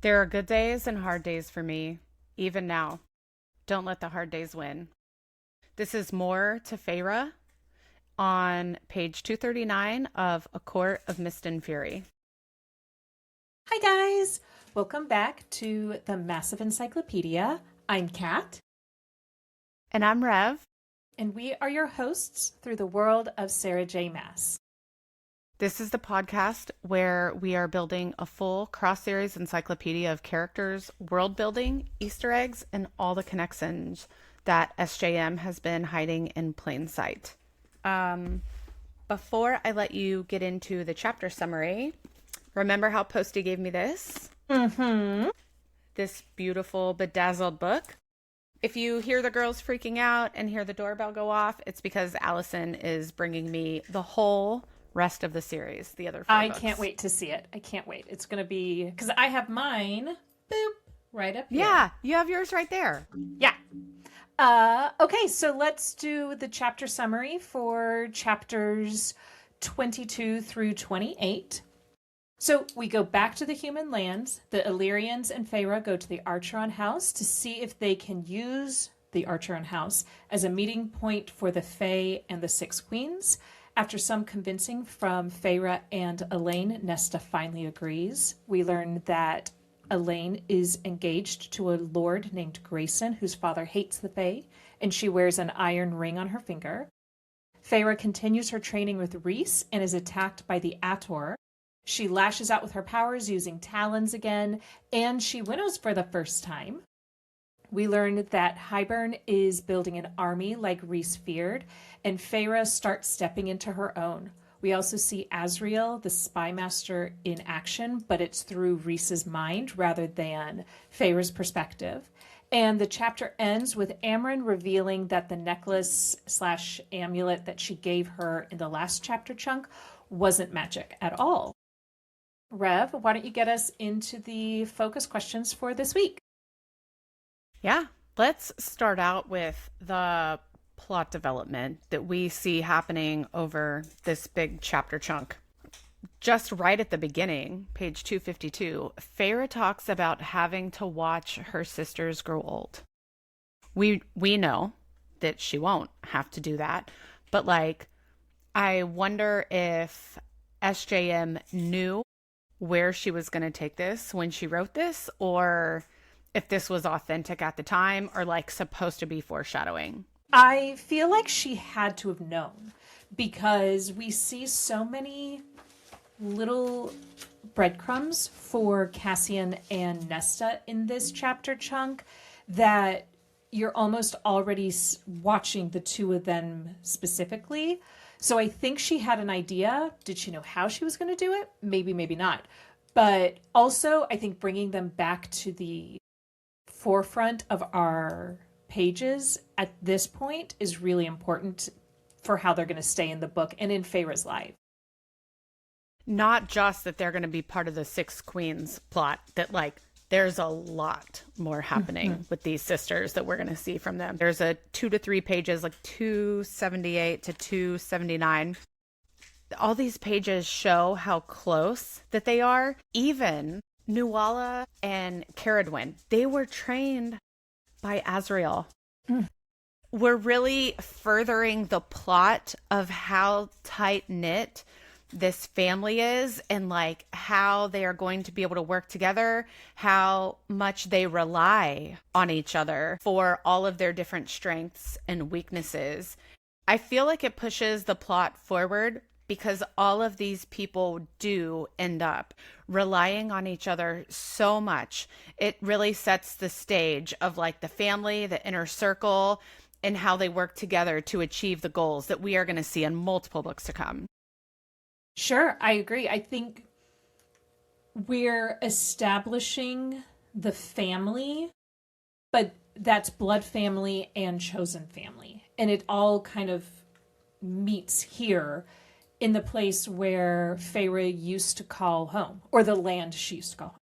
There are good days and hard days for me, even now. Don't let the hard days win. This is more to Feyre on page 239 of A Court of Mist and Fury. Hi guys! Welcome back to the Massive Encyclopedia. I'm Cat. And I'm Rev. And we are your hosts through the world of Sarah J. Maas. This is the podcast where we are building a full cross-series encyclopedia of characters, world building, Easter eggs, and all the connections that SJM has been hiding in plain sight. Before I let you get into the chapter summary, remember how Posty gave me this? Mm-hmm. This beautiful bedazzled book. If you hear the girls freaking out and hear the doorbell go off, it's because Allison is bringing me the whole rest of the series, the other 4 books. I can't wait to see it. I can't wait. It's going to be, because I have mine, boop, right up here. Yeah, you have yours right there. Yeah. Okay, so let's do the chapter summary for chapters 22 through 28. So we go back to the human lands. The Illyrians and Feyre go to the Archeron house to see if they can use the Archeron house as a meeting point for the Fae and the Six Queens. After some convincing from Feyre and Elaine, Nesta finally agrees. We learn that Elaine is engaged to a lord named Grayson, whose father hates the Fae, and she wears an iron ring on her finger. Feyre continues her training with Rhys and is attacked by the ACOTAR. She lashes out with her powers using talons again, and she winnows for the first time. We learned that Hybern is building an army like Rhys feared, and Feyre starts stepping into her own. We also see Azriel, the spy master, in action, but it's through Rhys's mind rather than Feyre's perspective. And the chapter ends with Amren revealing that the necklace/amulet that she gave her in the last chapter chunk wasn't magic at all. Rev, why don't you get us into the focus questions for this week? Yeah, let's start out with the plot development that we see happening over this big chapter chunk. Just right at the beginning, page 252, Feyre talks about having to watch her sisters grow old. We know that she won't have to do that, but I wonder if SJM knew where she was going to take this when she wrote this, or if this was authentic at the time or supposed to be foreshadowing. I feel like she had to have known, because we see so many little breadcrumbs for Cassian and Nesta in this chapter chunk that you're almost already watching the two of them specifically. So I think she had an idea. Did she know how she was going to do it? Maybe, maybe not. But also, I think bringing them back to the forefront of our pages at this point is really important for how they're going to stay in the book and in Feyre's life. Not just that they're going to be part of the Six Queens plot, that there's a lot more happening with these sisters that we're going to see from them. There's a 2 to 3 pages, 278 to 279. All these pages show how close that they are. Even Nuala and Caradwyn, they were trained by Azriel. We're really furthering the plot of how tight-knit this family is, and how they are going to be able to work together, how much they rely on each other for all of their different strengths and weaknesses. I feel like it pushes the plot forward because all of these people do end up relying on each other so much. It really sets the stage of the family, the inner circle, and how they work together to achieve the goals that we are going to see in multiple books to come. Sure, I agree. I think we're establishing the family, but that's blood family and chosen family. And it all kind of meets here in the place where Feyre used to call home, or the land she used to call home.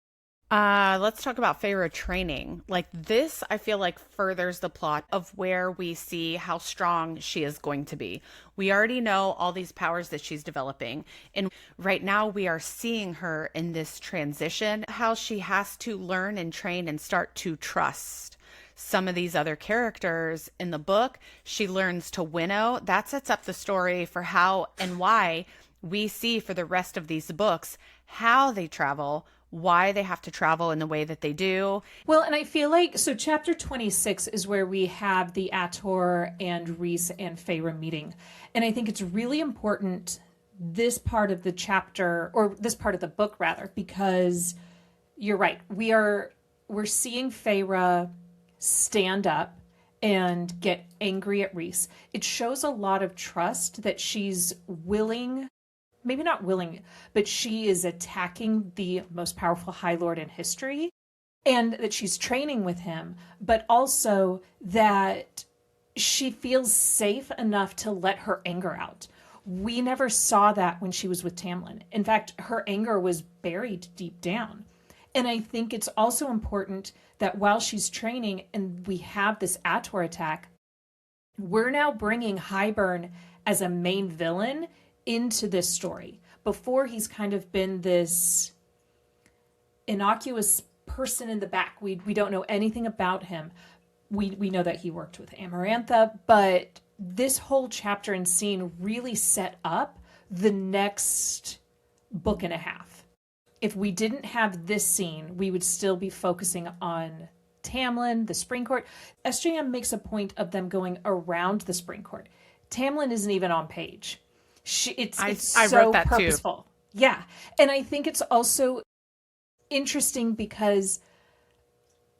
Let's talk about Feyre training. Like this, I feel like furthers the plot of where we see how strong she is going to be. We already know all these powers that she's developing. And right now we are seeing her in this transition, how she has to learn and train and start to trust some of these other characters in the book. She learns to winnow. That sets up the story for how and why we see for the rest of these books how they travel, why they have to travel in the way that they do. Well, and I feel like, so chapter 26 is where we have the ACOTAR and Rhys and Feyre meeting. And I think it's really important, this part of the chapter, or this part of the book rather, because you're right. We're seeing Feyre stand up and get angry at Rhys. It shows a lot of trust that she's willing, maybe not willing, but she is attacking the most powerful High Lord in history, and that she's training with him, but also that she feels safe enough to let her anger out. We never saw that when she was with Tamlin. In fact, her anger was buried deep down. And I think it's also important that while she's training and we have this ACOTAR attack, we're now bringing Hybern as a main villain into this story. Before, he's kind of been this innocuous person in the back. We don't know anything about him. We know that he worked with Amarantha, but this whole chapter and scene really set up the next book and a half. If we didn't have this scene, we would still be focusing on Tamlin, the Spring Court. SJM makes a point of them going around the Spring Court. Tamlin isn't even on page. It's I so wrote that purposeful. Too. Yeah. And I think it's also interesting because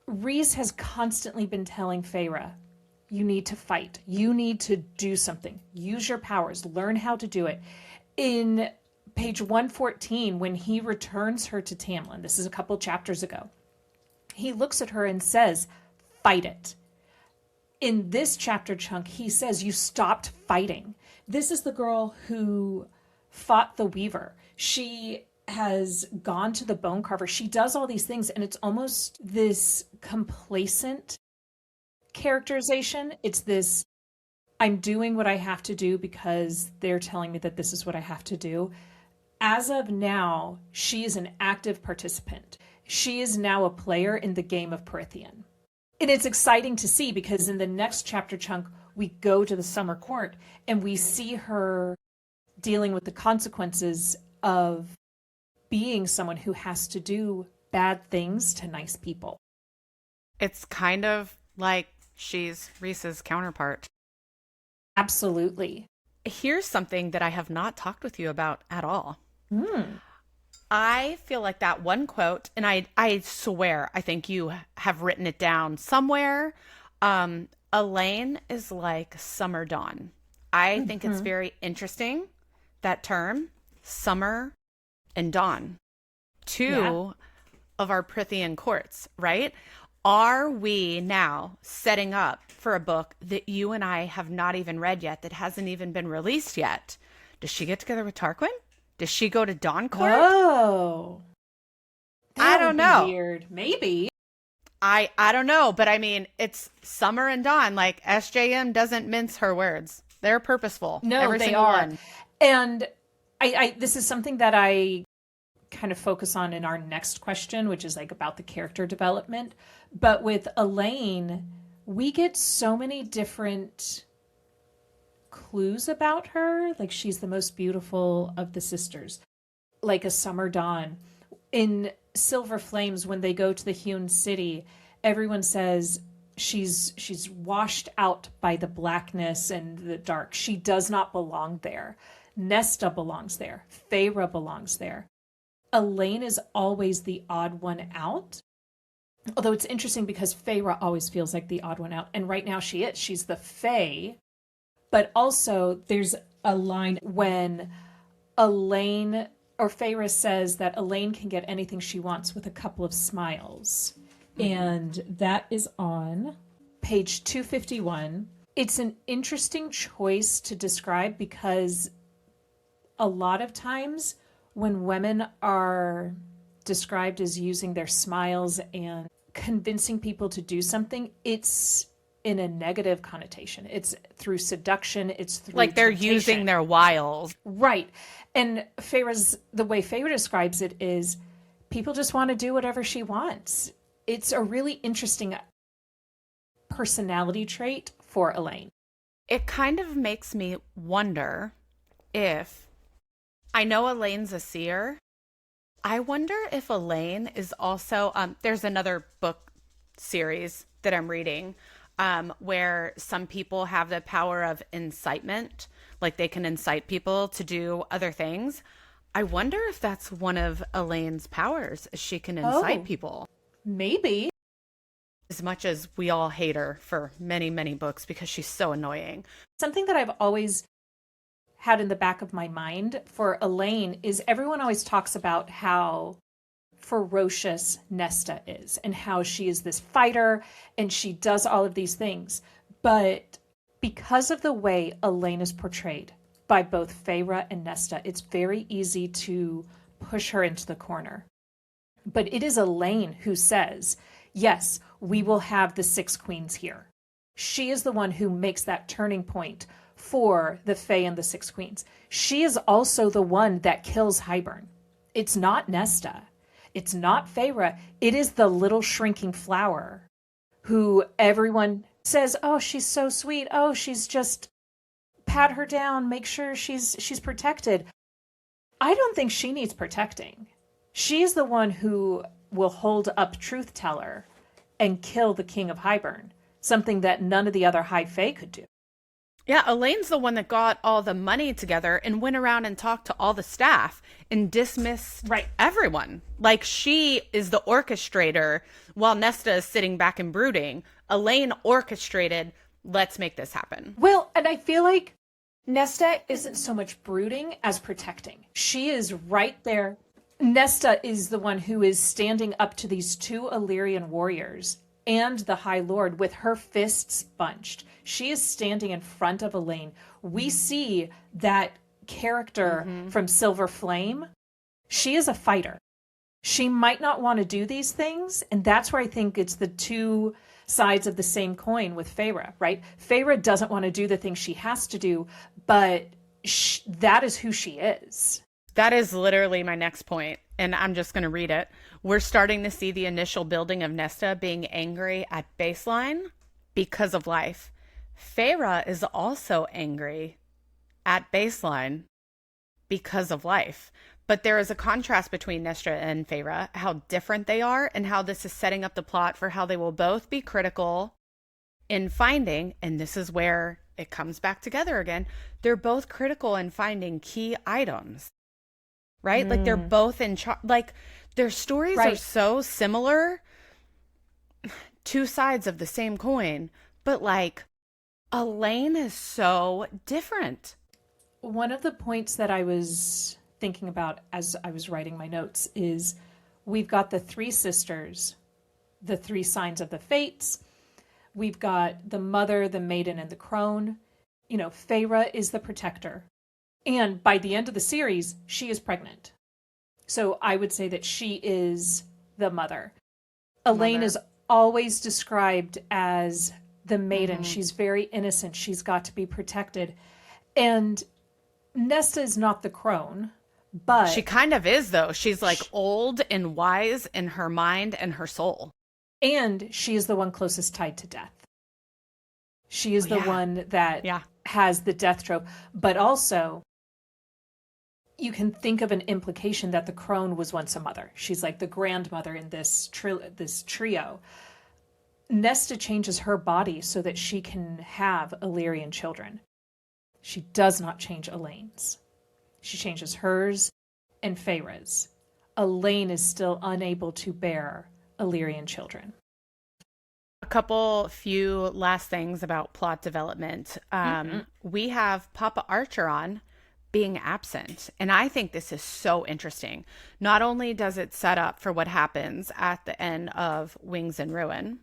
Rhys has constantly been telling Feyre, you need to fight. You need to do something. Use your powers. Learn how to do it. In page 114, when he returns her to Tamlin, this is a couple chapters ago, he looks at her and says, fight it. In this chapter chunk, he says, you stopped fighting. This is the girl who fought the Weaver. She has gone to the Bone Carver. She does all these things, and it's almost this complacent characterization. It's this, I'm doing what I have to do because they're telling me that this is what I have to do. As of now, she is an active participant. She is now a player in the game of Prythian. And it's exciting to see because in the next chapter chunk, we go to the Summer Court and we see her dealing with the consequences of being someone who has to do bad things to nice people. It's kind of like she's Rhys's counterpart. Absolutely. Here's something that I have not talked with you about at all. I feel like that one quote, and I swear, I think you have written it down somewhere. Elaine is like summer dawn. I think it's very interesting, that term, summer and dawn. Two of our Prythian courts, right? Are we now setting up for a book that you and I have not even read yet, that hasn't even been released yet? Does she get together with Tarquin? Does she go to Dawn Court? Oh. I don't know. Weird. Maybe. I don't know, but I mean, it's summer and dawn. Like, SJM doesn't mince her words. They're purposeful. No, Every they single are. one. And I this is something that I kind of focus on in our next question, which is like about the character development. But with Elaine, we get so many different clues about her. Like, she's the most beautiful of the sisters, like a summer dawn. In Silver Flames, when they go to the hewn city, everyone says she's washed out by the blackness and the dark. She does not belong there. Nesta belongs there. Feyre belongs there. Elaine is always the odd one out. Although it's interesting because Feyre always feels like the odd one out. And right now she is. She's the Fae. But also there's a line when Elaine or Feyre says that Elaine can get anything she wants with a couple of smiles. And that is on page 251. It's an interesting choice to describe because a lot of times when women are described as using their smiles and convincing people to do something, it's in a negative connotation. It's through seduction. It's through like they're temptation. using their wiles. Right. And the way Feyre describes it is people just want to do whatever she wants. It's a really interesting personality trait for Elaine. It kind of makes me wonder if, I know Elaine's a seer. I wonder if Elaine is also, there's another book series that I'm reading where some people have the power of incitement, like they can incite people to do other things. I wonder if that's one of Elaine's powers, she can incite people. Maybe. As much as we all hate her for many, many books because she's so annoying. Something that I've always had in the back of my mind for Elaine is everyone always talks about how ferocious Nesta is and how she is this fighter and she does all of these things. But because of the way Elaine is portrayed by both Feyre and Nesta, it's very easy to push her into the corner. But it is Elaine who says, yes, we will have the 6 queens here. She is the one who makes that turning point for the Fae and the 6 queens. She is also the one that kills Hybern. It's not Nesta. It's not Feyre. It is the little shrinking flower who everyone says, oh, she's so sweet. Oh, she's just pat her down, make sure she's protected. I don't think she needs protecting. She's the one who will hold up Truth Teller and kill the King of Hybern, something that none of the other High Fae could do. Yeah, Elaine's the one that got all the money together and went around and talked to all the staff and dismissed everyone. Like, she is the orchestrator while Nesta is sitting back and brooding. Elaine orchestrated, let's make this happen. Well, and I feel like Nesta isn't so much brooding as protecting. She is right there. Nesta is the one who is standing up to these 2 Illyrian warriors and the High Lord with her fists bunched. She is standing in front of Elaine. We see that character from Silver Flame. She is a fighter. She might not want to do these things, and that's where I think it's the 2 sides of the same coin with Feyre, right? Feyre doesn't want to do the things she has to do, but that is who she is. That is literally my next point, and I'm just going to read it. We're starting to see the initial building of Nesta being angry at baseline because of life. Feyre is also angry at baseline because of life. But there is a contrast between Nesta and Feyre, how different they are, and how this is setting up the plot for how they will both be critical in finding, and this is where it comes back together again, they're both critical in finding key items. Right? Like, they're both in charge. Like, their stories are so similar, 2 sides of the same coin, but like, Elaine is so different. One of the points that I was thinking about as I was writing my notes is we've got the 3 sisters, the 3 signs of the fates. We've got the mother, the maiden, and the crone. You know, Feyre is the protector. And by the end of the series, she is pregnant. So I would say that she is the mother. Elaine is always described as the maiden. She's very innocent. She's got to be protected. And Nesta is not the crone, but... She kind of is, though. She's like old and wise in her mind and her soul. And she is the one closest tied to death. She is the one that has the death trope. But also, you can think of an implication that the crone was once a mother. She's like the grandmother in this trio. Nesta changes her body so that she can have Illyrian children. She does not change Elaine's. She changes hers and Feyre's. Elaine is still unable to bear Illyrian children. A few last things about plot development. We have Papa Archeron being absent, and I think this is so interesting. Not only does it set up for what happens at the end of Wings and Ruin,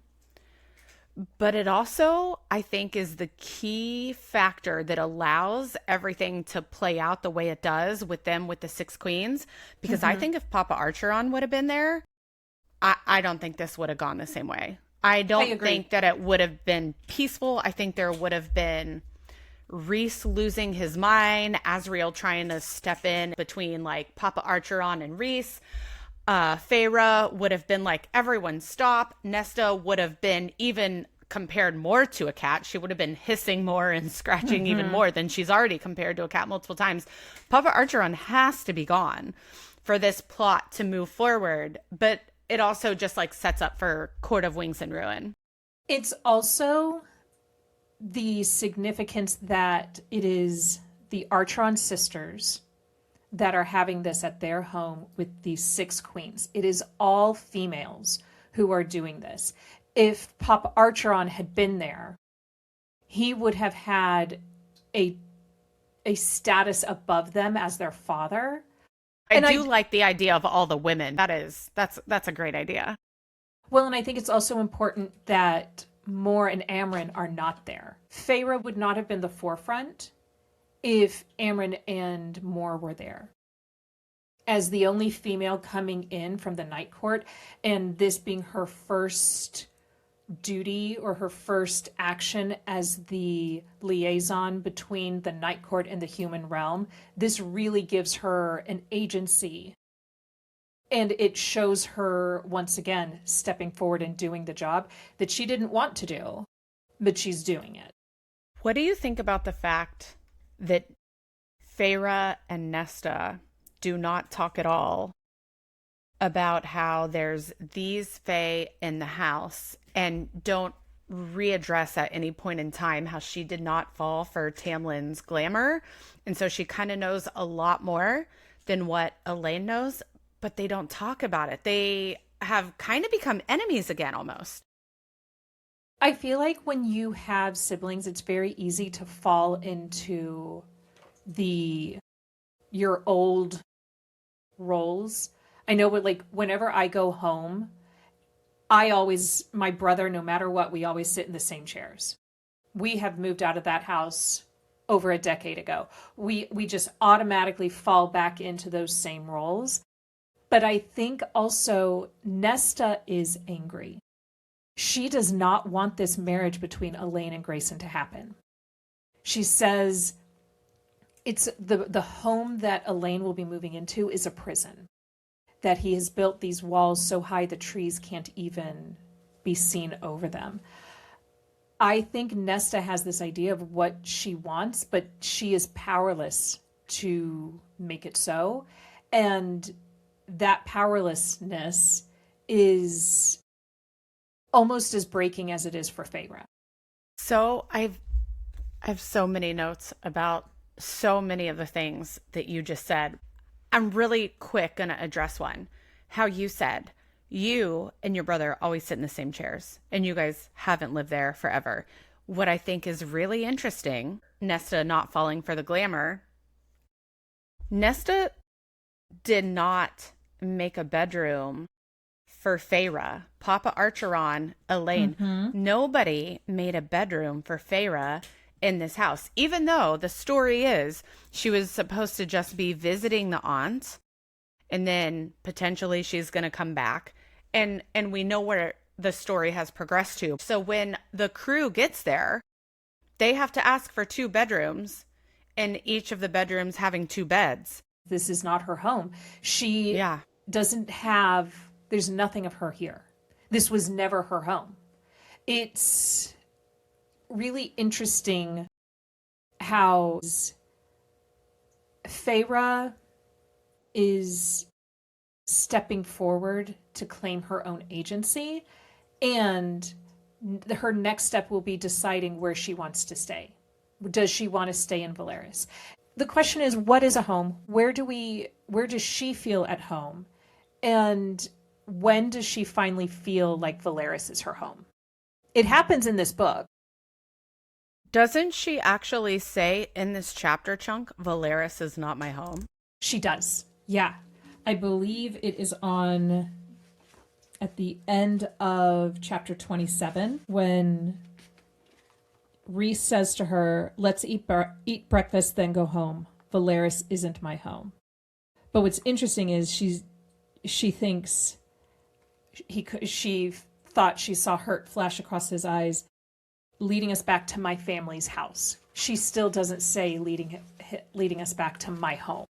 But it also, I think, is the key factor that allows everything to play out the way it does with them with the six queens. Because I think if Papa Archeron would have been there, I don't think this would have gone the same way. I don't think that it would have been peaceful. I think there would have been Rhys losing his mind, Azriel trying to step in between like Papa Archeron and Rhys. Feyre would have been like, everyone stop. Nesta would have been even compared more to a cat. She would have been hissing more and scratching even more than she's already compared to a cat multiple times. Papa Archeron has to be gone for this plot to move forward. But it also just like sets up for Court of Wings and Ruin. It's also the significance that it is the Archeron sisters that are having this at their home with these six queens. It is all females who are doing this. If Papa Archeron had been there, he would have had a status above them as their father. I do like the idea of all the women. That's a great idea. Well, and I think it's also important that Mor and Amren are not there. Feyre would not have been the forefront if Amren and Mor were there. As the only female coming in from the Night Court, and this being her first duty or her first action as the liaison between the Night Court and the human realm, this really gives her an agency. And it shows her, once again, stepping forward and doing the job that she didn't want to do, but she's doing it. What do you think about the fact that Feyre and Nesta do not talk at all about how there's these Fae in the house and don't readdress at any point in time how she did not fall for Tamlin's glamour? And so she kind of knows a lot more than what Elaine knows, but they don't talk about it. They have kind of become enemies again almost. I feel like when you have siblings, it's very easy to fall into your old roles. I know like whenever I go home, my brother, no matter what, we always sit in the same chairs. We have moved out of that house over a decade ago. We just automatically fall back into those same roles. But I think also Nesta is angry. She does not want this marriage between Elaine and Grayson to happen. She says it's the home that Elaine will be moving into is a prison, that he has built these walls so high the trees can't even be seen over them. I think Nesta has this idea of what she wants, but she is powerless to make it so. And that powerlessness is almost as breaking as it is for Feyre. So I have so many notes about so many of the things that you just said. I'm really quick going to address one. How you said you and your brother always sit in the same chairs and you guys haven't lived there forever. What I think is really interesting, Nesta not falling for the glamour. Nesta did not make a bedroom for Feyre. Papa Archeron, Elaine, nobody made a bedroom for Feyre in this house, even though the story is she was supposed to just be visiting the aunt and then potentially she's going to come back. And we know where the story has progressed to. So when the crew gets there, they have to ask for 2 bedrooms and each of the bedrooms having 2 beds. This is not her home. She doesn't have, there's nothing of her here. This was never her home. It's really interesting how Feyre is stepping forward to claim her own agency, and her next step will be deciding where she wants to stay. Does she want to stay in Velaris? The question is, what is a home? Where does she feel at home? And when does she finally feel like Velaris is her home? It happens in this book. Doesn't she actually say in this chapter chunk, Velaris is not my home? She does. Yeah. I believe it is on, at the end of chapter 27 when Rhys says to her, let's eat breakfast, then go home. Valeris isn't my home. But what's interesting is she thinks she thought she saw hurt flash across his eyes, leading us back to my family's house. She still doesn't say leading us back to my home.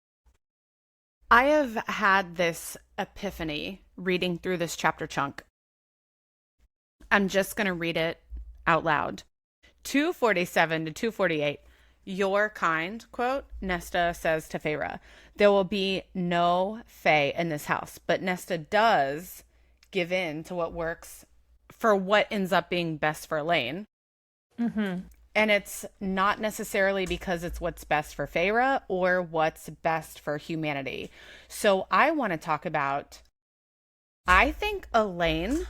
I have had this epiphany reading through this chapter chunk. I'm just going to read it out loud. 247 to 248. Your kind, quote, Nesta says to Feyre, there will be no Fae in this house, but Nesta does give in to what works for what ends up being best for Elaine. Mm-hmm. And it's not necessarily because it's what's best for Feyre or what's best for humanity. So I want to talk about, I think Elaine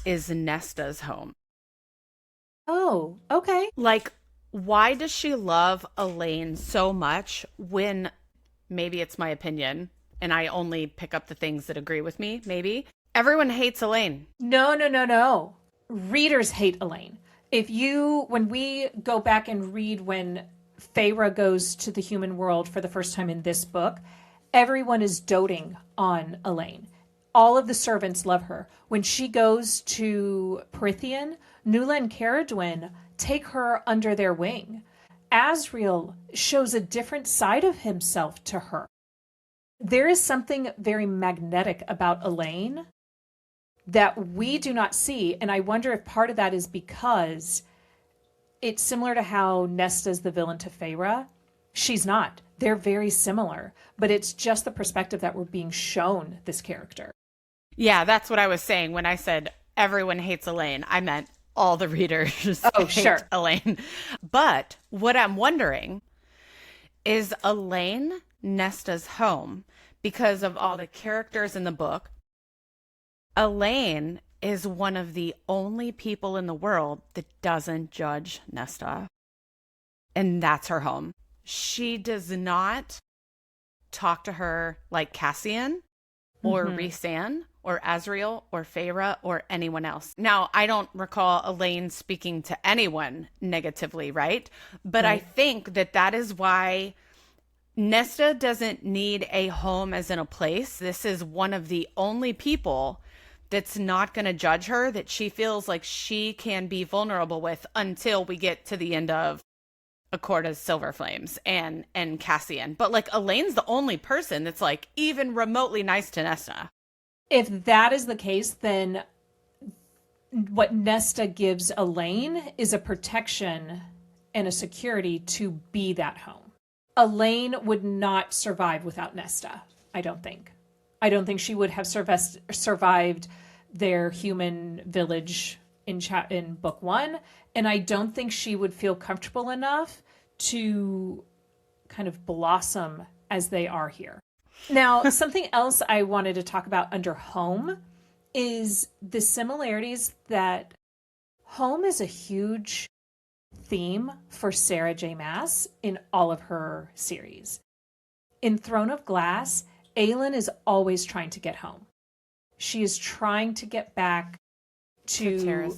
is Nesta's home. Oh, okay. Like, why does she love Elaine so much when, maybe it's my opinion, and I only pick up the things that agree with me, maybe. Everyone hates Elaine. No. Readers hate Elaine. When we go back and read when Feyre goes to the human world for the first time in this book, everyone is doting on Elaine. All of the servants love her. When she goes to Prythian, Nuala and Caradwyn take her under their wing. Asriel shows a different side of himself to her. There is something very magnetic about Elaine that we do not see, and I wonder if part of that is because it's similar to how Nesta's the villain to Feyre. She's not. They're very similar, but it's just the perspective that we're being shown this character. Yeah, that's what I was saying when I said everyone hates Elaine. I meant all the readers hate Elaine. But what I'm wondering is Elaine Nesta's home because of all the characters in the book. Elaine is one of the only people in the world that doesn't judge Nesta. And that's her home. She does not talk to her like Cassian or Rhysand or Asriel or Feyre or anyone else. Now, I don't recall Elaine speaking to anyone negatively, right? But I think that is why Nesta doesn't need a home as in a place. This is one of the only people that's not going to judge her, that she feels like she can be vulnerable with until we get to the end of Accorda's Silver Flames and Cassian. But like Elaine's the only person that's like even remotely nice to Nesta. If that is the case, then what Nesta gives Elaine is a protection and a security to be that home. Elaine would not survive without Nesta, I don't think. I don't think she would have survived their human village in book 1, and I don't think she would feel comfortable enough to kind of blossom as they are here. Now, something else I wanted to talk about under home is the similarities that home is a huge theme for Sarah J. Maas in all of her series. In Throne of Glass, Aelin is always trying to get home. She is trying to get back to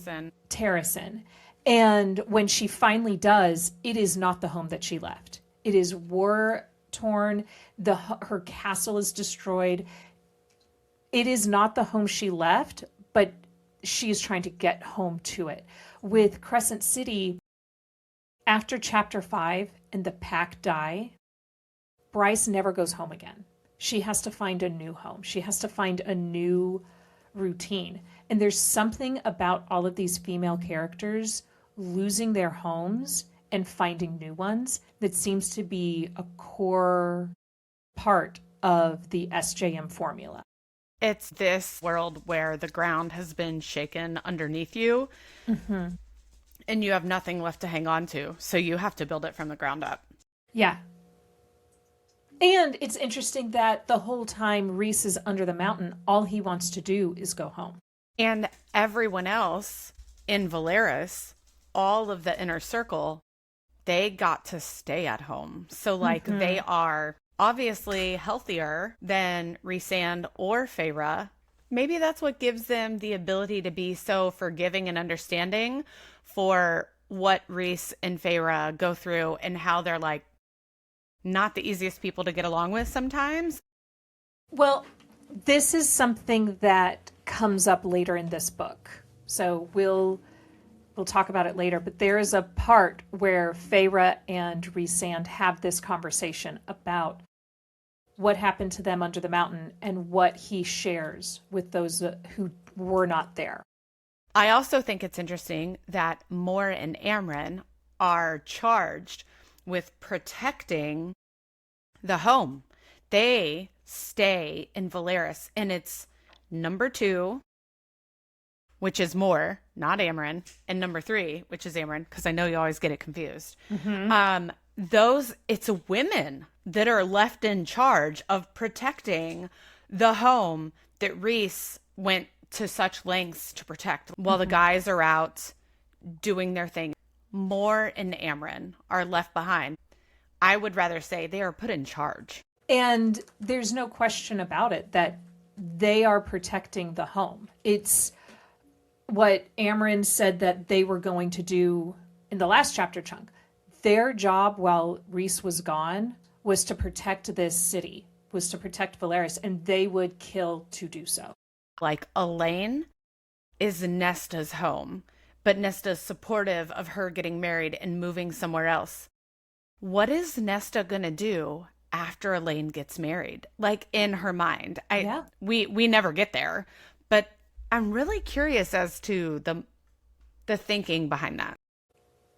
Terrasen. And when she finally does, it is not the home that she left. It is war-torn. Her castle is destroyed. It is not the home she left, but she is trying to get home to it. With Crescent City, after Chapter 5 and the Pack die, Bryce never goes home again. She has to find a new home. She has to find a new routine. And there's something about all of these female characters losing their homes and finding new ones that seems to be a core part of the SJM formula. It's this world where the ground has been shaken underneath you and you have nothing left to hang on to. So you have to build it from the ground up. Yeah. And it's interesting that the whole time Rhys is under the mountain, all he wants to do is go home. And everyone else in Valeris, all of the inner circle, they got to stay at home. So like they are obviously healthier than Rhysand or Feyre, Maybe that's what gives them the ability to be so forgiving and understanding for what Rhys and Feyre go through and how they're like not the easiest people to get along with sometimes. Well, this is something that comes up later in this book. So we'll talk about it later, but there is a part where Feyre and Rhysand have this conversation about what happened to them under the mountain and what he shares with those who were not there. I also think it's interesting that Mor and Amren are charged with protecting the home. They stay in Velaris, and it's number 2, which is Mor, not Amren, and number 3, which is Amren, because I know you always get it confused. Mm-hmm. It's women that are left in charge of protecting the home that Rhys went to such lengths to protect while the guys are out doing their thing. Mor and Amren are left behind. I would rather say they are put in charge. And there's no question about it that they are protecting the home. It's what Amren said that they were going to do in the last chapter chunk. Their job while Rhys was gone was to protect this city, was to protect Velaris, and they would kill to do so. Like Elaine is Nesta's home, but Nesta's supportive of her getting married and moving somewhere else. What is Nesta going to do after Elaine gets married? Like in her mind. We never get there, but I'm really curious as to the thinking behind that.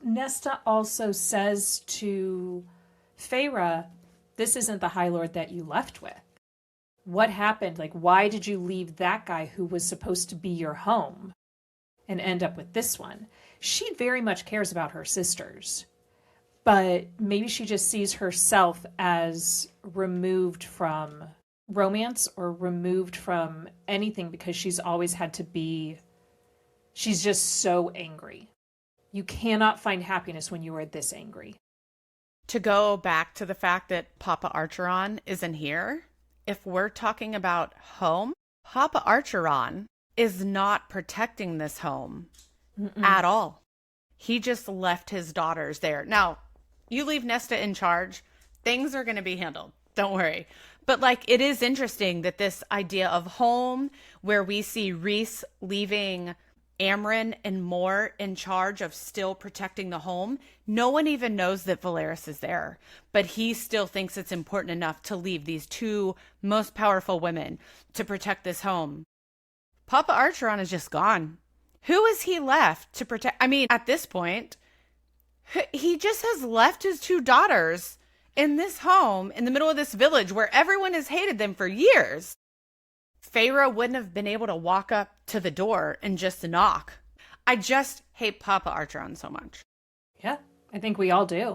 Nesta also says to Feyre, this isn't the High Lord that you left with. What happened? Like, why did you leave that guy who was supposed to be your home and end up with this one? She very much cares about her sisters, but maybe she just sees herself as removed from romance or removed from anything because she's always had to be, she's just so angry. You cannot find happiness when you are this angry. To go back to the fact that Papa Archeron isn't here, if we're talking about home, Papa Archeron is not protecting this home at all. He just left his daughters there. Now, you leave Nesta in charge, things are going to be handled. Don't worry. But like, it is interesting that this idea of home, where we see Rhys leaving Amren and Mor in charge of still protecting the home. No one even knows that Velaris is there, but he still thinks it's important enough to leave these 2 most powerful women to protect this home. Papa Archeron is just gone. Who is he left to protect? I mean, at this point, he just has left his 2 daughters in this home in the middle of this village where everyone has hated them for years. Feyre wouldn't have been able to walk up to the door and just knock. I just hate Papa Archeron so much. Yeah, I think we all do.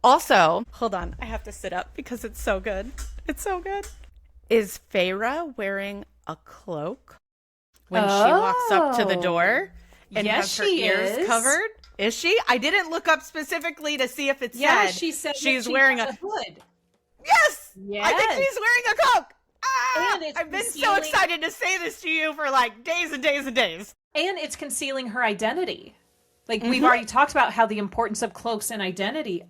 Also, hold on, I have to sit up because it's so good. It's so good. Is Feyre wearing a cloak when she walks up to the door and has her ears covered? Is she? I didn't look up specifically to see if it said. Yeah, she said she's wearing a hood. Yes! Yes! I think she's wearing a cloak! And I've been so excited to say this to you for like days and days and days. And it's concealing her identity. Like, we've already talked about how the importance of cloaks and identity.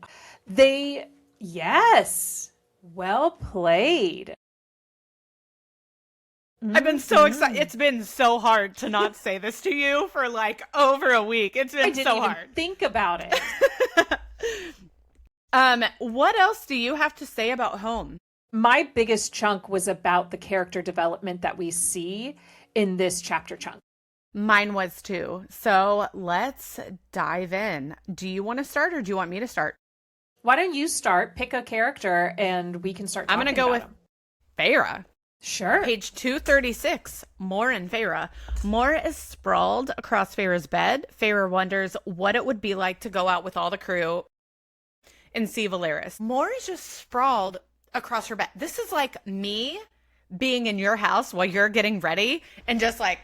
Yes. Well played. I've been so excited. It's been so hard to not say this to you for like over a week. It's been so hard. I didn't even think about it. What else do you have to say about home? My biggest chunk was about the character development that we see in this chapter chunk. Mine was too. So let's dive in. Do you want to start or do you want me to start? Why don't you start? Pick a character and we can start talking I'm going to go with Feyre. Sure. Page 236, Mor and Feyre. Mor is sprawled across Feyre's bed. Feyre wonders what it would be like to go out with all the crew and see Velaris. Mor is just sprawled across her bed. This is like me being in your house while you're getting ready and just like,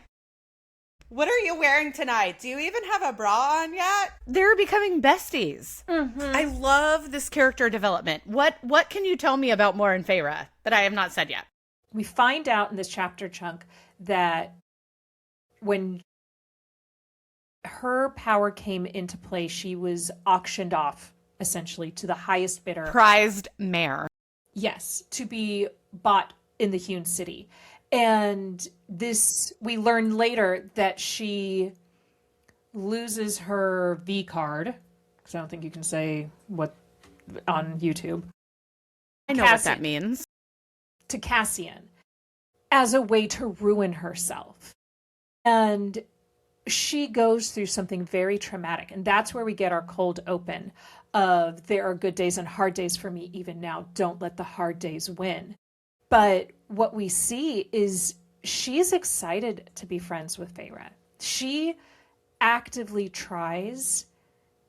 what are you wearing tonight? Do you even have a bra on yet? They're becoming besties. I love this character development. What can you tell me about Mor and Feyre that I have not said yet? We find out in this chapter chunk that when her power came into play, she was auctioned off essentially to the highest bidder. Prized mare. Yes, to be bought in the Hewn City. And this, we learn later that she loses her V card, because I don't think you can say what on YouTube. I know what that means. To Cassian as a way to ruin herself. And she goes through something very traumatic. And that's where we get our cold open of there are good days and hard days for me even now. Don't let the hard days win. But what we see is she's excited to be friends with Feyre. She actively tries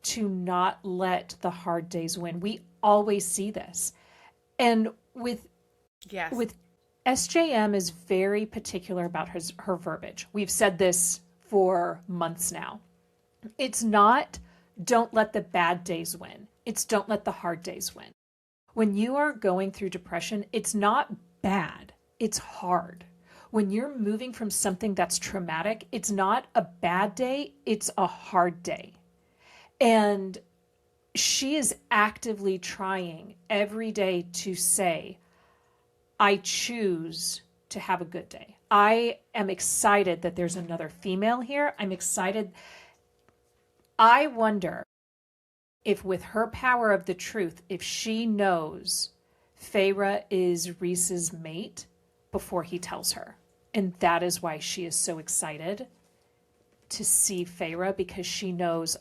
to not let the hard days win. We always see this. And with SJM is very particular about her verbiage. We've said this for months now. It's not don't let the bad days win. It's don't let the hard days win. When you are going through depression, it's not bad. It's hard. When you're moving from something that's traumatic, it's not a bad day. It's a hard day. And she is actively trying every day to say, I choose to have a good day. I am excited that there's another female here. I'm excited. I wonder if with her power of the truth, if she knows Feyre is Rhys's mate before he tells her. And that is why she is so excited to see Feyre, because she knows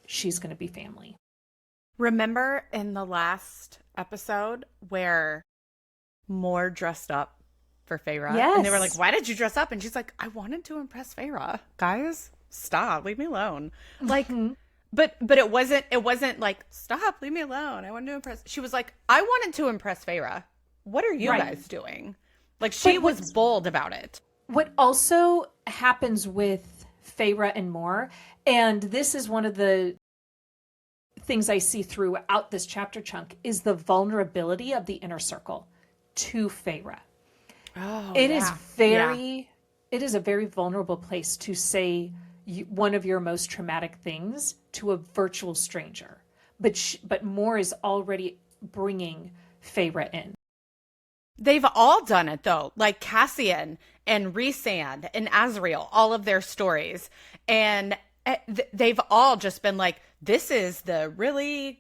she's going to be family. Remember in the last episode where Moore dressed up for Feyre? Yes. And they were like, why did you dress up? And she's like, I wanted to impress Feyre. Guys, stop. Leave me alone. Like, but it wasn't like, stop, leave me alone. I wanted to impress. She was like, I wanted to impress Feyre. What are you guys doing? Like, she was bold about it. What also happens with Feyre and Moore, and this is one of the things I see throughout this chapter chunk, is the vulnerability of the inner circle to Feyre. Oh, it is a very vulnerable place to say one of your most traumatic things to a virtual stranger. But Moore is already bringing Feyre in. They've all done it, though. Like Cassian and Rhysand and Azriel, all of their stories. And they've all just been like, this is the really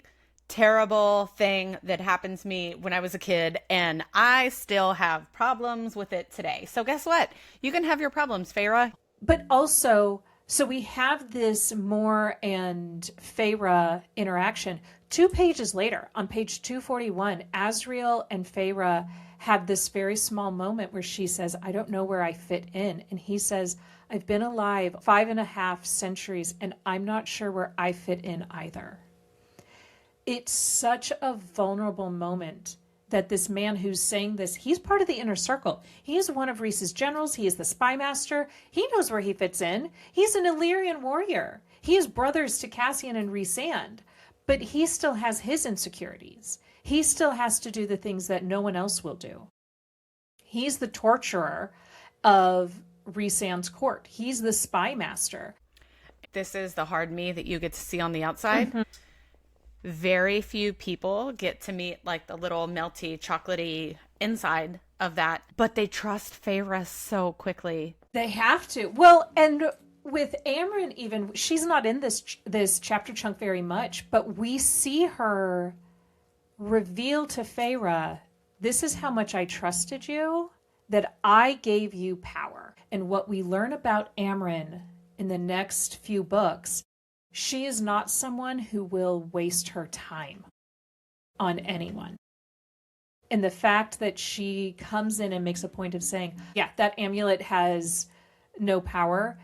terrible thing that happened to me when I was a kid, and I still have problems with it today. So guess what? You can have your problems, Feyre. But also, so we have this Moore and Feyre interaction. 2 pages later, on page 241, Azriel and Feyre have this very small moment where she says, I don't know where I fit in. And he says, I've been alive 5.5 centuries, and I'm not sure where I fit in either. It's such a vulnerable moment that this man who's saying this, he's part of the inner circle. He is one of Rhys's generals. He is the spy master. He knows where he fits in. He's an Illyrian warrior. He is brothers to Cassian and Rhysand, but he still has his insecurities. He still has to do the things that no one else will do. He's the torturer of Rhysand's court. He's the spy master. This is the hard me that you get to see on the outside. Mm-hmm. Very few people get to meet like the little melty, chocolatey inside of that, but they trust Feyre so quickly. They have to. Well, and with Amryn, even, she's not in this chapter chunk very much, but we see her reveal to Feyre, this is how much I trusted you, that I gave you power. And what we learn about Amryn in the next few books, she is not someone who will waste her time on anyone. And the fact that she comes in and makes a point of saying, yeah, that amulet has no power.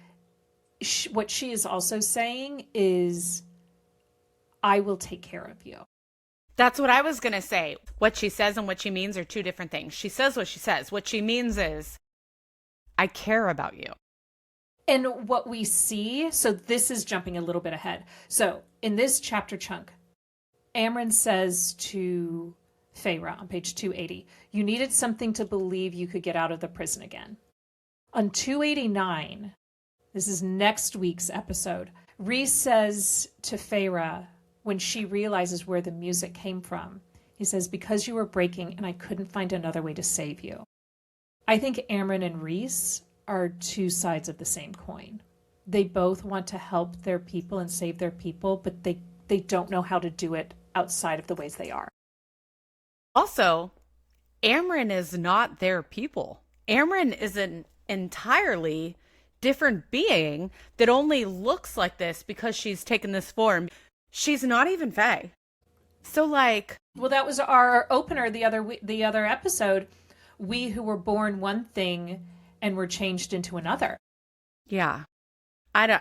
What she is also saying is, I will take care of you. That's what I was going to say. What she says and what she means are two different things. She says what she says. What she means is, I care about you. And what we see, so this is jumping a little bit ahead. So in this chapter chunk, Amryn says to Feyre on page 280, you needed something to believe you could get out of the prison again. On 289, this is next week's episode, Rhys says to Feyre when she realizes where the music came from, he says, because you were breaking and I couldn't find another way to save you. I think Amren and Rhys are two sides of the same coin. They both want to help their people and save their people, but they don't know how to do it outside of the ways they are. Also, Amren is not their people. Amren is an entirely different being that only looks like this because she's taken this form. She's not even Fae. So like, well, that was our opener the other episode. We who were born one thing and were changed into another. Yeah. I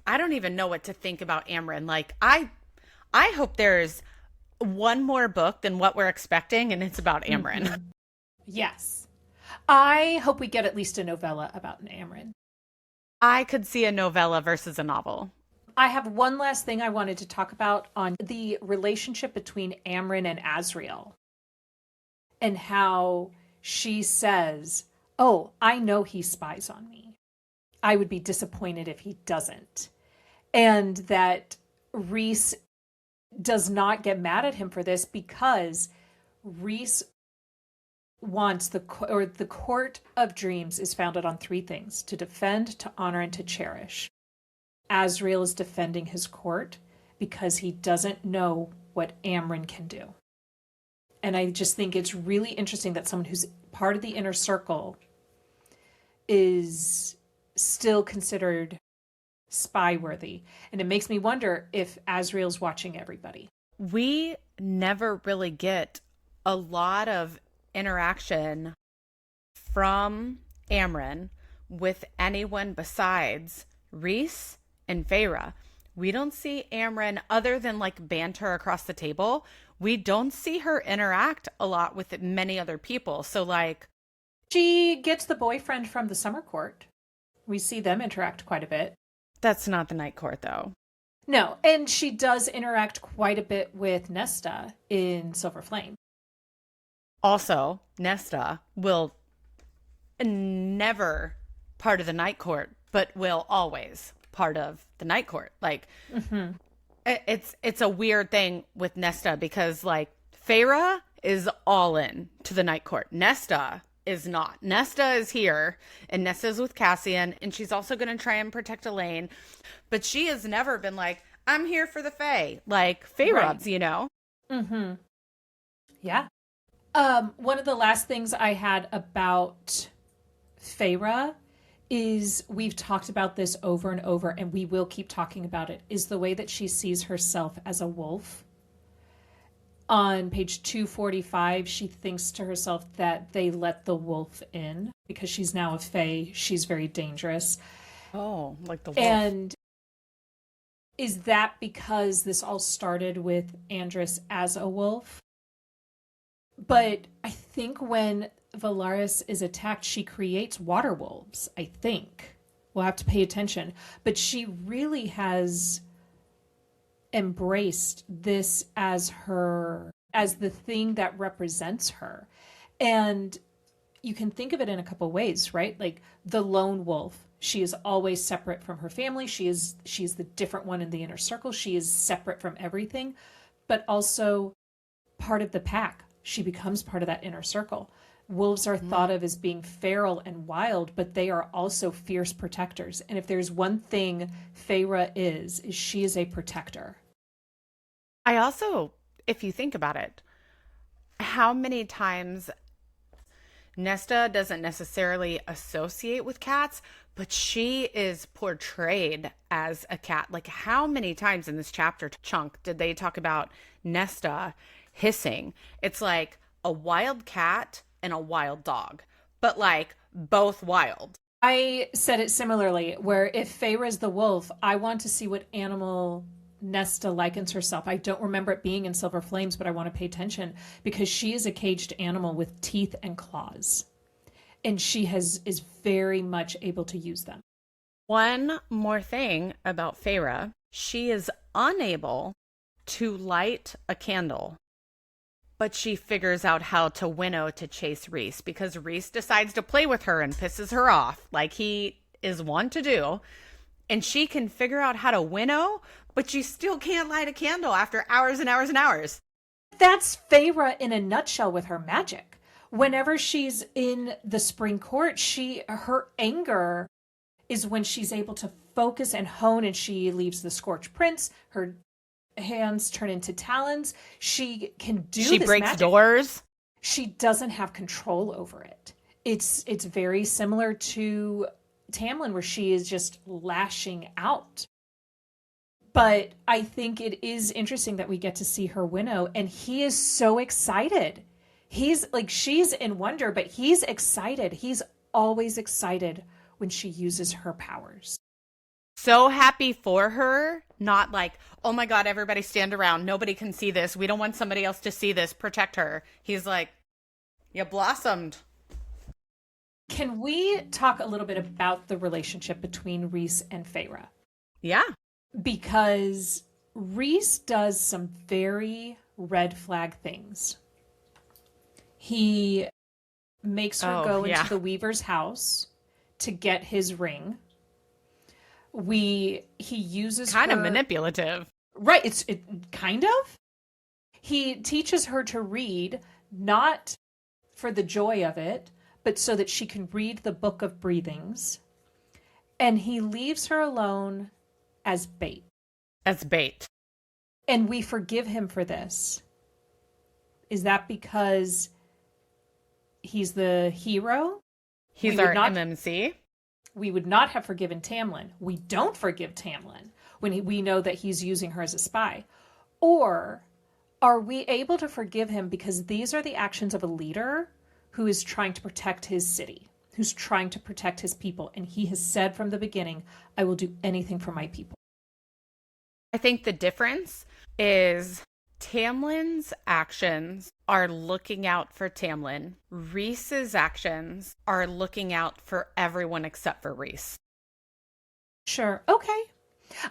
don't even know what to think about Amren. Like I hope there's one more book than what we're expecting and it's about Amren. Mm-hmm. Yes. I hope we get at least a novella about Amren. I could see a novella versus a novel. I have one last thing I wanted to talk about on the relationship between Amren and Azriel. And how she says, oh, I know he spies on me. I would be disappointed if he doesn't. And that Rhys does not get mad at him for this because Rhys wants the court of dreams is founded on three things: to defend, to honor, and to cherish. Azriel is defending his court because he doesn't know what Amren can do. And I just think it's really interesting that someone who's part of the inner circle is still considered spy-worthy. And it makes me wonder if Azriel's watching everybody. We never really get a lot of interaction from Amren with anyone besides Rhys and Feyre. We don't see Amren, other than like banter across the table, we don't see her interact a lot with many other people. So like, she gets the boyfriend from the summer court. We see them interact quite a bit. That's not the night court though. No, and she does interact quite a bit with Nesta in Silver Flame. Also, Nesta will never part of the night court, but will always part of the night court. Like, it's a weird thing with Nesta because like Feyre is all in to the night court. Nesta is not. Nesta is here and Nesta is with Cassian and she's also going to try and protect Elaine, but she has never been like, I'm here for the Fae, like Feyre, right. You know? Mm-hmm. Yeah. One of the last things I had about Feyre is, we've talked about this over and over, and we will keep talking about it, is the way that she sees herself as a wolf. On page 245, she thinks to herself that they let the wolf in because she's now a Fae. She's very dangerous. Oh, like the wolf. And is that because this all started with Andrys as a wolf? But I think when Valaris is attacked, she creates water wolves, I think. We'll have to pay attention. But she really has embraced this as the thing that represents her. And you can think of it in a couple ways, right? Like the lone wolf. She is always separate from her family. She's the different one in the inner circle. She is separate from everything, but also part of the pack. She becomes part of that inner circle. Wolves are thought of as being feral and wild, but they are also fierce protectors. And if there's one thing Feyre is she is a protector. I also, if you think about it, how many times Nesta doesn't necessarily associate with cats, but she is portrayed as a cat. Like how many times in this chapter chunk did they talk about Nesta hissing? It's like a wild cat and a wild dog, but like both wild. I said it similarly, where if Feyre is the wolf, I want to see what animal Nesta likens herself. I don't remember it being in Silver Flames, but I want to pay attention because she is a caged animal with teeth and claws. And she is very much able to use them. One more thing about Feyre, she is unable to light a candle, but she figures out how to winnow to chase Reese because Reese decides to play with her and pisses her off like he is wont to do. And she can figure out how to winnow, but she still can't light a candle after hours and hours and hours. That's Feyre in a nutshell with her magic. Whenever she's in the spring court, her anger is when she's able to focus and hone, and she leaves the Scorched Prince. Her hands turn into talons. She can do She this breaks magic. doors. She doesn't have control over it. It's very similar to Tamlin, where she is just lashing out. But I think it is interesting that we get to see her winnow, and he is so excited. He's like, she's in wonder, but he's excited. He's always excited when she uses her powers. So happy for her, not like, oh my God, everybody stand around. Nobody can see this. We don't want somebody else to see this. Protect her. He's like, you blossomed. Can we talk a little bit about the relationship between Rhys and Feyre? Yeah. Because Rhys does some very red flag things. He makes her go into the Weaver's house to get his ring. He uses kind her... of manipulative. Right, it kind of. He teaches her to read, not for the joy of it, but so that she can read the Book of Breathings. And he leaves her alone as bait. As bait. And we forgive him for this. Is that because he's the hero? He's our MMC? We would not have forgiven Tamlin. We don't forgive Tamlin when we know that he's using her as a spy. Or are we able to forgive him because these are the actions of a leader who is trying to protect his city, who's trying to protect his people, and he has said from the beginning, I will do anything for my people. I think the difference is Tamlin's actions are looking out for Tamlin. Rhys's actions are looking out for everyone except for Rhys. Sure. Okay.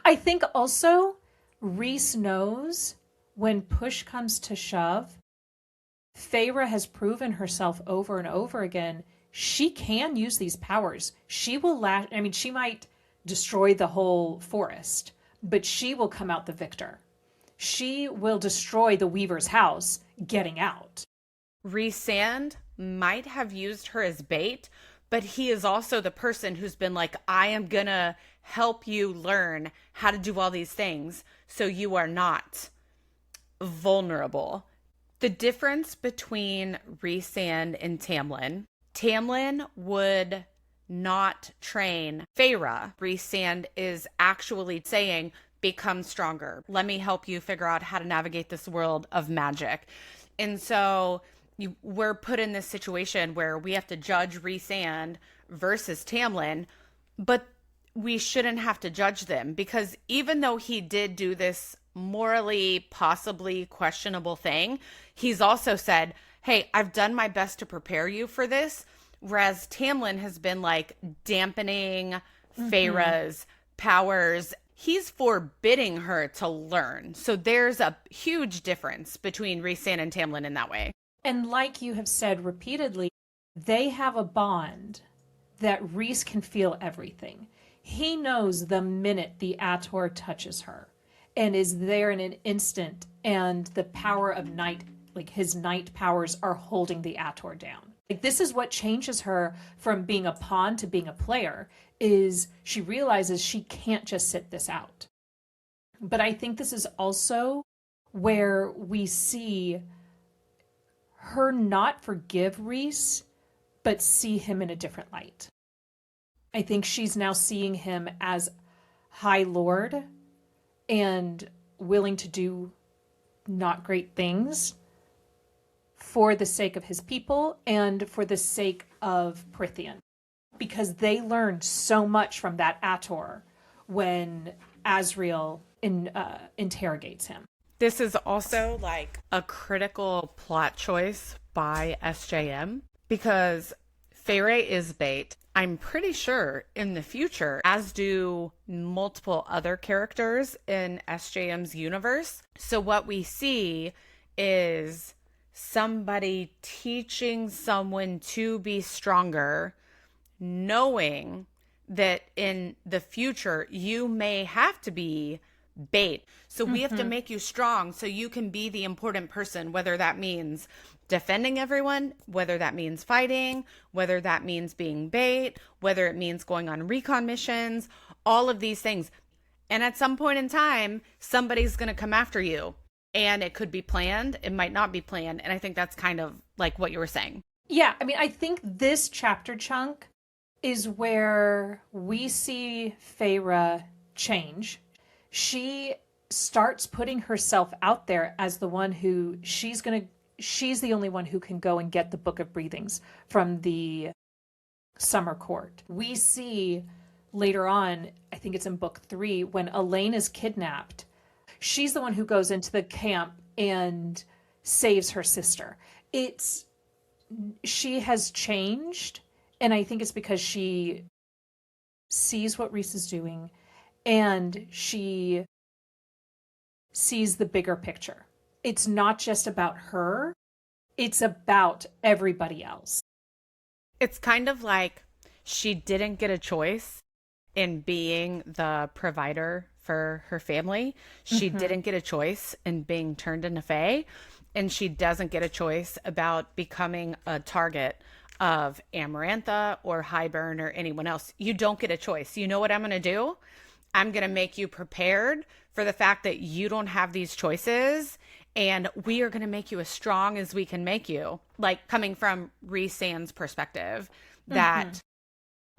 I think also Rhys knows when push comes to shove, Feyre has proven herself over and over again. She can use these powers. She might destroy the whole forest, but she will come out the victor. She will destroy the Weaver's house getting out. Rhysand might have used her as bait, but he is also the person who's been like, I am going to help you learn how to do all these things so you are not vulnerable. The difference between Rhysand and Tamlin would not train Feyre. Rhysand is actually saying, become stronger. Let me help you figure out how to navigate this world of magic. And so we're put in this situation where we have to judge Rhysand versus Tamlin, but we shouldn't have to judge them because even though he did do this morally possibly questionable thing, he's also said, hey, I've done my best to prepare you for this. Whereas Tamlin has been like dampening Feyre's powers. He's forbidding her to learn. So there's a huge difference between Rhysand and Tamlin in that way. And like you have said repeatedly, they have a bond that Rhys can feel everything. He knows the minute the ACOTAR touches her and is there in an instant, and the power of night, like his night powers, are holding the ACOTAR down. Like, this is what changes her from being a pawn to being a player, is she realizes she can't just sit this out. But I think this is also where we see her not forgive Rhys, but see him in a different light. I think she's now seeing him as High Lord and willing to do not great things for the sake of his people and for the sake of Prythian. Because they learned so much from that ACOTAR when Asriel interrogates him. This is also like a critical plot choice by SJM because Feyre is bait. I'm pretty sure in the future, as do multiple other characters in SJM's universe. So what we see is somebody teaching someone to be stronger, knowing that in the future you may have to be bait. So we have to make you strong so you can be the important person, whether that means defending everyone, whether that means fighting, whether that means being bait, whether it means going on recon missions, all of these things. And at some point in time, somebody's going to come after you. And it could be planned. It might not be planned. And I think that's kind of like what you were saying. Yeah, I mean, I think this chapter chunk is where we see Feyre change. She starts putting herself out there as the one who she's the only one who can go and get the Book of Breathings from the Summer Court. We see later on, I think it's in book 3, when Elaine is kidnapped, she's the one who goes into the camp and saves her sister. She has changed, and I think it's because she sees what Rhys is doing and she sees the bigger picture. It's not just about her, it's about everybody else. It's kind of like she didn't get a choice in being the provider for her family. She didn't get a choice in being turned into Fae, and she doesn't get a choice about becoming a target of Amarantha or Highburn or anyone else. You don't get a choice. You know what I'm going to do? I'm going to make you prepared for the fact that you don't have these choices, and we are going to make you as strong as we can make you. Like, coming from Rhys Sand's perspective, that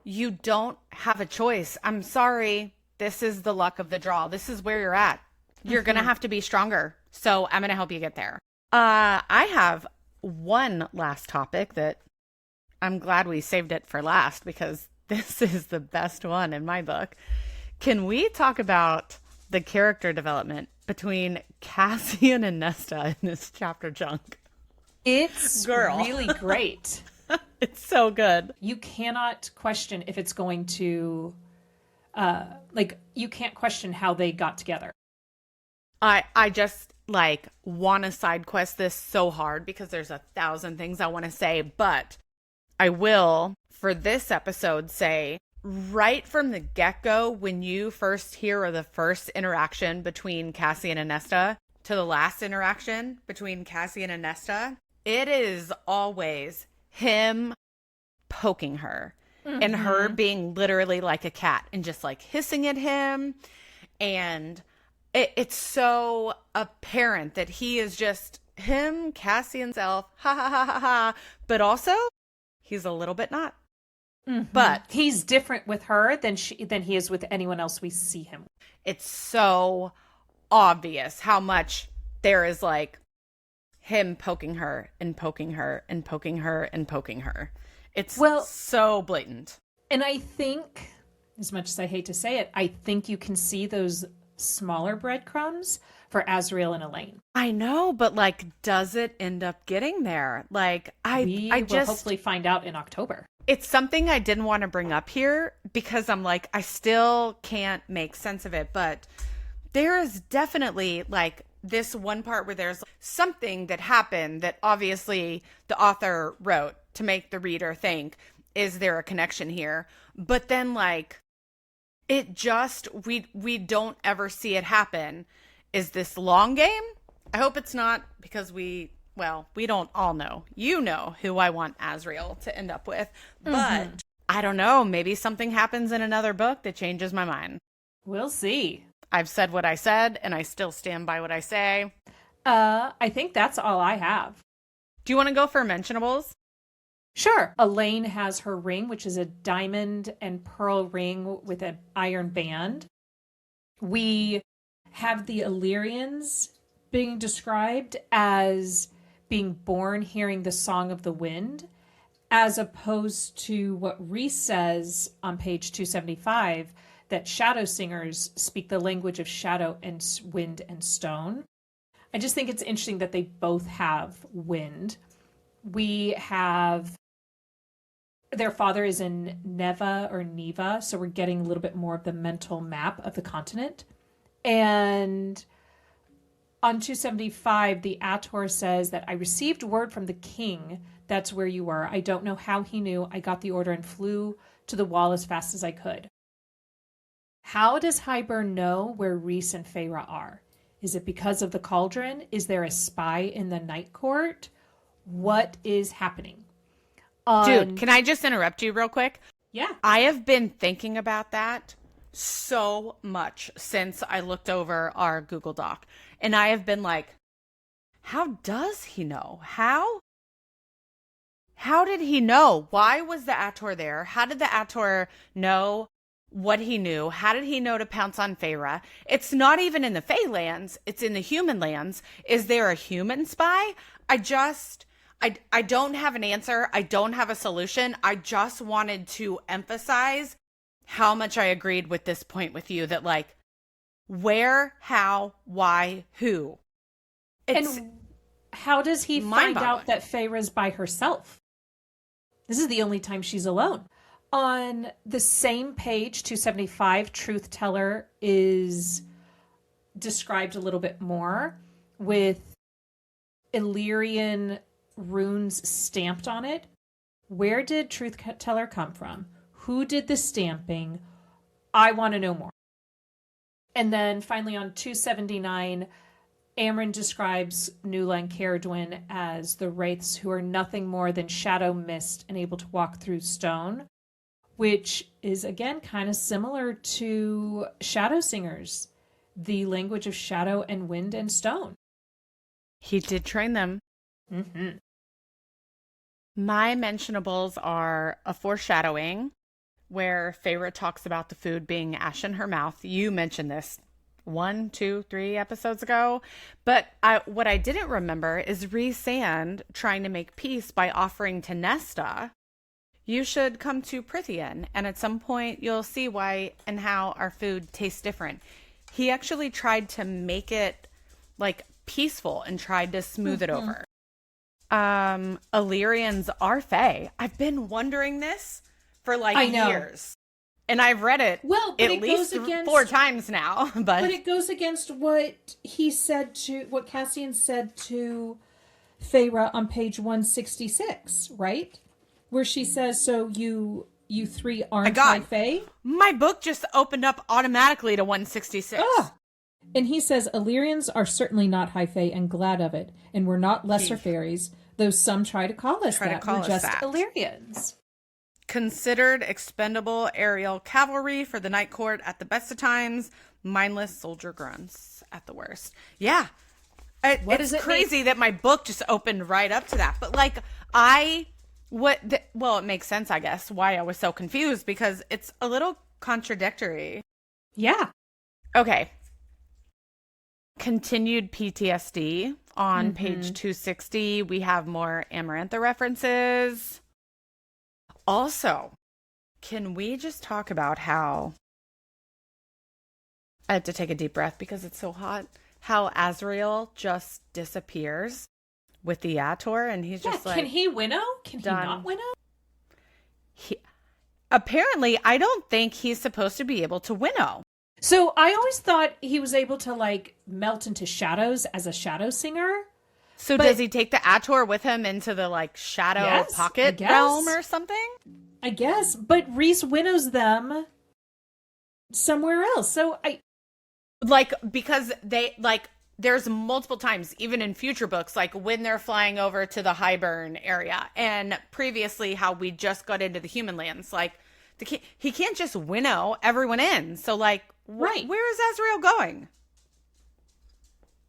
you don't have a choice. I'm sorry. This is the luck of the draw. This is where you're at. You're going to have to be stronger. So I'm going to help you get there. I have one last topic that I'm glad we saved it for last, because this is the best one in my book. Can we talk about the character development between Cassian and Nesta in this chapter chunk? It's really great. It's so good. You cannot question if it's going to, you can't question how they got together. I just want to side quest this so hard because there's 1,000 things I want to say, but I will, for this episode, say right from the get-go, when you first hear of the first interaction between Cassian and Nesta to the last interaction between Cassian and Nesta, it is always him poking her and her being literally like a cat and just hissing at him. And it's so apparent that he is just him, Cassian self, ha ha ha ha ha. But also, he's a little bit not. But he's different with her than he is with anyone else we see him. It's so obvious how much there is him poking her and poking her and poking her and poking her. It's so blatant. And I think, as much as I hate to say it, I think you can see those smaller breadcrumbs for Azriel and Elaine. I know, but does it end up getting there? We will hopefully find out in October. It's something I didn't want to bring up here because I'm I still can't make sense of it. But there is definitely this one part where there's something that happened that obviously the author wrote to make the reader think, is there a connection here? But then it just, we don't ever see it happen. Is this long game? I hope it's not, because we don't all know. You know who I want Azriel to end up with. But I don't know. Maybe something happens in another book that changes my mind. We'll see. I've said what I said, and I still stand by what I say. I think that's all I have. Do you want to go for mentionables? Sure. Elaine has her ring, which is a diamond and pearl ring with an iron band. We have the Illyrians being described as being born hearing the song of the wind, as opposed to what Rhys says on page 275, that shadow singers speak the language of shadow and wind and stone. I just think it's interesting that they both have wind. We have their father is in Neva, so we're getting a little bit more of the mental map of the continent. And On 275, the ACOTAR says that I received word from the king. That's where you were. I don't know how he knew. I got the order and flew to the wall as fast as I could. How does Hybern know where Rhys and Feyre are? Is it because of the cauldron? Is there a spy in the night court? What is happening? Dude, can I just interrupt you real quick? Yeah. I have been thinking about that so much since I looked over our Google Doc. And I have been like, how does he know? How did he know? Why was the ACOTAR there? How did the ACOTAR know what he knew? How did he know to pounce on Feyre? It's not even in the Fey lands. It's in the human lands. Is there a human spy? I don't have an answer. I don't have a solution. I just wanted to emphasize how much I agreed with this point with you that like, where, how, why, who? And how does he find out that Feyre's by herself? This is the only time she's alone. On the same page, 275, Truth Teller is described a little bit more with Illyrian runes stamped on it. Where did Truth Teller come from? Who did the stamping? I want to know more. And then finally on 279, Amren describes Nuala and Caradwyn as the wraiths who are nothing more than shadow mist and able to walk through stone, which is again kind of similar to shadow singers, the language of shadow and wind and stone. He did train them. Mm-hmm. My mentionables are a foreshadowing where Feyre talks about the food being ash in her mouth. You mentioned this 1, 2, 3 episodes ago. But what I didn't remember is Rhys trying to make peace by offering to Nesta, you should come to Prythian, and at some point you'll see why and how our food tastes different. He actually tried to make it like peaceful and tried to smooth it over. Illyrians are Fae. I've been wondering this for like years. And I've read it at least 4 times now. But it goes against what he said what Cassian said to Feyre on page 166, right? Where she says, so you 3 aren't my Fae? My book just opened up automatically to 166. And he says, Illyrians are certainly not high fae and glad of it, and we're not lesser fairies, though some try to call us that. We're just Illyrians. Considered expendable aerial cavalry for the night court at the best of times, mindless soldier grunts at the worst. Yeah. It's crazy that my book just opened right up to that. But like, it makes sense, I guess, why I was so confused, because it's a little contradictory. Yeah. Okay. Continued PTSD on page 260. We have more Amarantha references. Also, can we just talk about how I had to take a deep breath because it's so hot, how Azriel just disappears with the ACOTAR, and he's just like, can he winnow? Can he not winnow? Apparently, I don't think he's supposed to be able to winnow. So I always thought he was able to like melt into shadows as a shadow singer. So does he take the ACOTAR with him into the like shadow pocket realm or something? I guess, but Rhys winnows them somewhere else. So because they like, there's multiple times, even in future books, like when they're flying over to the Hybern area, and previously how we just got into the human lands, like he can't just winnow everyone in. So like, where is Azriel going?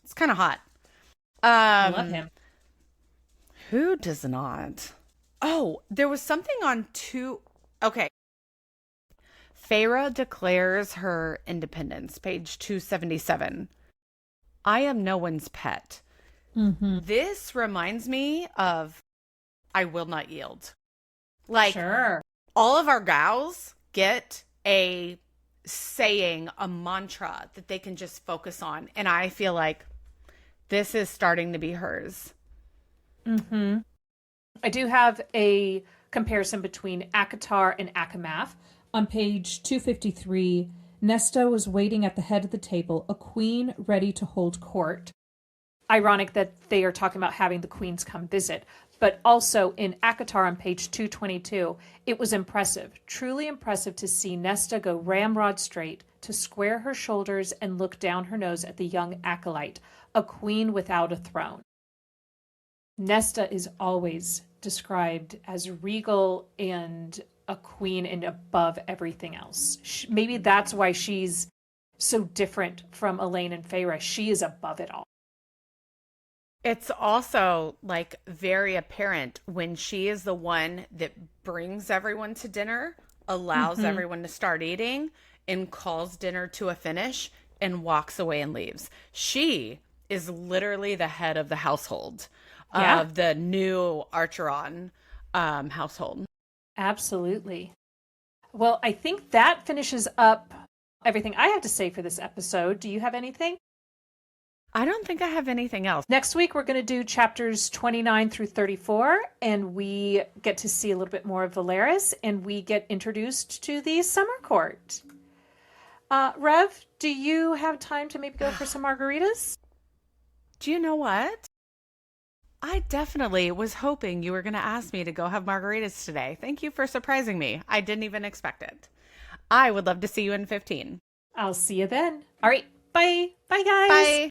It's kind of hot. I love him. Who does not? Oh, there was something on Okay. Feyre declares her independence, page 277. I am no one's pet. This reminds me of I will not yield. Like, all of our gals get a saying, a mantra that they can just focus on. And I feel like this is starting to be hers. I do have a comparison between ACOTAR and ACOMAF. On page 253, Nesta was waiting at the head of the table, a queen ready to hold court. ironic that they are talking about having the queens come visit. But also in ACOTAR on page 222, it was impressive, truly impressive to see Nesta go ramrod straight, to square her shoulders and look down her nose at the young acolyte, a queen without a throne. Nesta is always described as regal and a queen and above everything else. Maybe that's why she's so different from Elaine and Feyre. She is above it all. It's also like very apparent when she is the one that brings everyone to dinner, allows everyone to start eating, and calls dinner to a finish and walks away and leaves. She is literally the head of the household of the new Archeron household. Absolutely. Well, I think that finishes up everything I have to say for this episode. Do you have anything? I don't think I have anything else. Next week, we're going to do chapters 29 through 34, and we get to see a little bit more of Valeris, and we get introduced to the summer court. Rev, do you have time to maybe go for some margaritas? Do you know what? I definitely was hoping you were going to ask me to go have margaritas today. Thank you for surprising me. I didn't even expect it. I would love to see you in 15. I'll see you then. All right. Bye. Bye, guys. Bye.